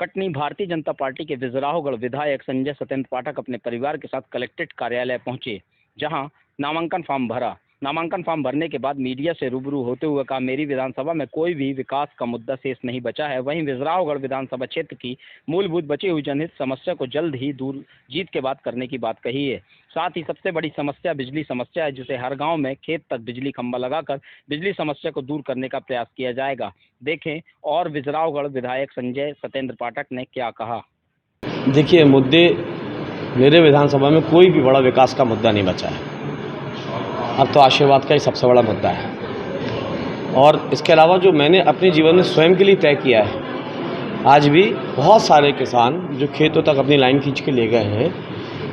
Katni Bharatiya Janata party के विजराहोगढ़ विधायक संजय सत्येंद्र पाठक अपने परिवार के साथ कलेक्ट्रेट कार्यालय पहुंचे, जहां नामांकन फॉर्म भरा। नामांकन फॉर्म भरने के बाद मीडिया से रूबरू होते हुए कहा, मेरी विधानसभा में कोई भी विकास का मुद्दा शेष नहीं बचा है। वहीं विजराहोगढ़ विधानसभा क्षेत्र की मूलभूत बची हुई जनहित समस्या को जल्द ही दूर जीत के बाद करने की बात कही है। साथ ही सबसे बड़ी समस्या बिजली समस्या है, जिसे हर गांव में खेत तक बिजली खंभा लगाकर बिजली समस्या को दूर करने का प्रयास किया जाएगा। देखें और विजराहोगढ़ विधायक संजय सत्येंद्र पाठक ने क्या कहा। देखिए, मुद्दे मेरे विधानसभा में कोई भी बड़ा विकास का मुद्दा नहीं बचा है। अब तो आशीर्वाद का ही सबसे बड़ा मुद्दा है। और इसके अलावा जो मैंने अपने जीवन में स्वयं के लिए तय किया है, आज भी बहुत सारे किसान जो खेतों तक अपनी लाइन खींच के ले गए हैं,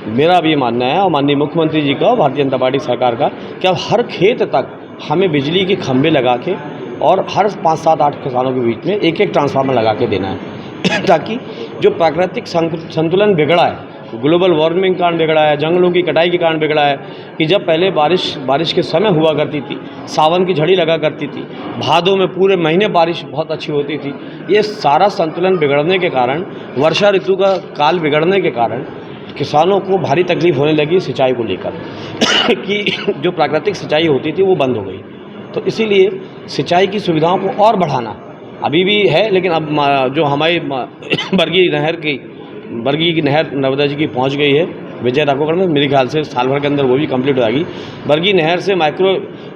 मेरा भी मानना है और माननीय मुख्यमंत्री जी का और भारतीय जनता पार्टी सरकार का कि अब हर खेत तक हमें बिजली के खंभे लगा के और हर 5, 7, 8 किसानों के बीच में एक एक ट्रांसफार्मर लगा के देना है ताकि जो प्राकृतिक संतुलन बिगड़ा है, ग्लोबल वार्मिंग के कारण बिगड़ा है, जंगलों की कटाई के कारण बिगड़ा है कि जब पहले बारिश के समय हुआ करती थी, सावन की झड़ी लगा करती थी, भादों में पूरे महीने बारिश बहुत अच्छी होती थी, ये सारा संतुलन बिगड़ने के कारण, वर्षा ऋतु का काल बिगड़ने के कारण किसानों को भारी तकलीफ होने लगी सिंचाई को लेकर कि जो प्राकृतिक सिंचाई होती थी वो बंद हो गई। तो इसीलिए सिंचाई की सुविधाओं को और बढ़ाना अभी भी है, लेकिन अब जो हमारी बरगी की नहर नर्मदा जी की पहुंच गई है विजयराघवगढ़ में, मेरे ख्याल से साल भर के अंदर वो भी कंप्लीट हो जाएगी। बरगी नहर से माइक्रो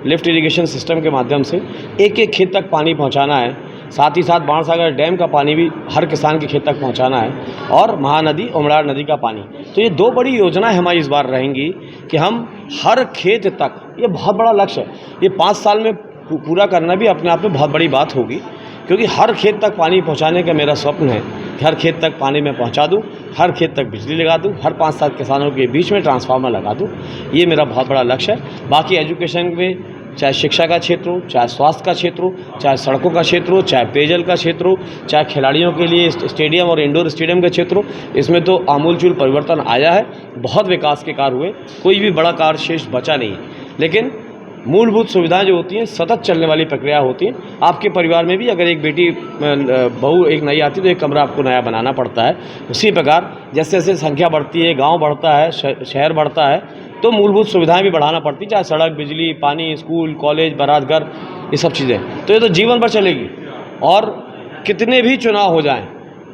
लिफ्ट इरिगेशन सिस्टम के माध्यम से एक एक खेत तक पानी पहुंचाना है। साथ ही साथ बाणसागर डैम का पानी भी हर किसान के खेत तक पहुंचाना है और महानदी उमरार नदी का पानी। तो ये 2 बड़ी योजनाएं हमारी इस बार रहेंगी कि हम हर खेत तक, ये बहुत बड़ा लक्ष्य है, ये 5 साल में पूरा करना भी अपने आप में बहुत बड़ी बात होगी, क्योंकि हर खेत तक पानी पहुंचाने का मेरा स्वप्न है कि हर खेत तक पानी मैं पहुंचा दूं, हर खेत तक बिजली लगा दूं, हर 5-7 किसानों के बीच में ट्रांसफार्मर लगा दूं। ये मेरा बहुत बड़ा लक्ष्य है। बाकी एजुकेशन में, चाहे शिक्षा का क्षेत्र हो, चाहे स्वास्थ्य का क्षेत्र हो, चाहे सड़कों का क्षेत्र हो, चाहे पेयजल का क्षेत्र हो, चाहे खिलाड़ियों के लिए स्टेडियम और इंडोर स्टेडियम का क्षेत्र हो, इसमें तो आमूलचूल परिवर्तन आया है। बहुत विकास के कार्य हुए, कोई भी बड़ा कार्य शेष बचा नहीं है। लेकिन मूलभूत सुविधाएं जो होती हैं सतत चलने वाली प्रक्रिया होती है। आपके परिवार में भी अगर एक बेटी बहू एक नई आती है तो एक कमरा आपको नया बनाना पड़ता है। उसी प्रकार जैसे जैसे संख्या बढ़ती है, गांव बढ़ता है, शहर बढ़ता है, तो मूलभूत सुविधाएं भी बढ़ाना पड़ती है, चाहे सड़क, बिजली, पानी, स्कूल, कॉलेज, बारात घर, ये सब चीज़ें। तो ये तो जीवन भर चलेगी और कितने भी चुनाव हो जाएँ,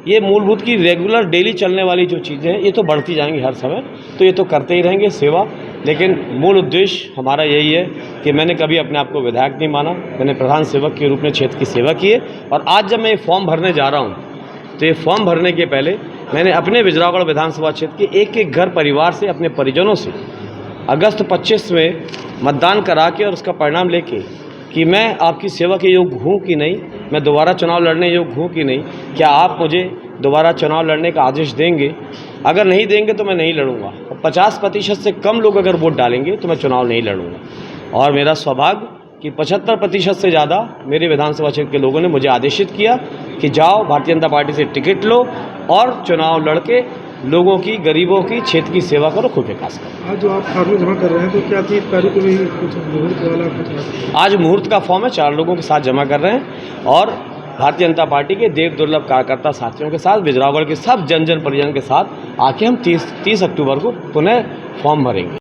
ये मूलभूत की रेगुलर डेली चलने वाली जो चीज़ें हैं ये तो बढ़ती जाएंगी हर समय। तो ये तो करते ही रहेंगे सेवा, लेकिन मूल उद्देश्य हमारा यही है कि मैंने कभी अपने आप को विधायक नहीं माना, मैंने प्रधान सेवक के रूप में क्षेत्र की सेवा की है। और आज जब मैं ये फॉर्म भरने जा रहा हूँ तो ये फॉर्म भरने के पहले मैंने अपने विजराहोगढ़ विधानसभा क्षेत्र के एक एक घर परिवार से, अपने परिजनों से अगस्त 25 में मतदान करा के और उसका परिणाम लेके कि मैं आपकी सेवा के योग्य हूँ कि नहीं, मैं दोबारा चुनाव लड़ने योग्य हूँ कि नहीं, क्या आप मुझे दोबारा चुनाव लड़ने का आदेश देंगे। अगर नहीं देंगे तो मैं नहीं लड़ूंगा, और 50% से कम लोग अगर वोट डालेंगे तो मैं चुनाव नहीं लड़ूंगा। और मेरा सौभाग्य कि 75% से ज़्यादा मेरे विधानसभा क्षेत्र के लोगों ने मुझे आदेशित किया कि जाओ भारतीय जनता पार्टी से टिकट लो और चुनाव लड़के लोगों की, गरीबों की, क्षेत्र की सेवा करो, खूब विकास करो। आज जो आप फॉर्म जमा कर रहे हैं तो क्या 30 तारीख को भी कुछ मुहूर्त वाला कुछ? आज मुहूर्त का फॉर्म है, 4 लोगों के साथ जमा कर रहे हैं और भारतीय जनता पार्टी के देव दुर्लभ कार्यकर्ता साथियों के साथ, विजराहोगढ़ के सब जन परिजन के साथ आके हम 30 अक्टूबर को पुनः फॉर्म भरेंगे।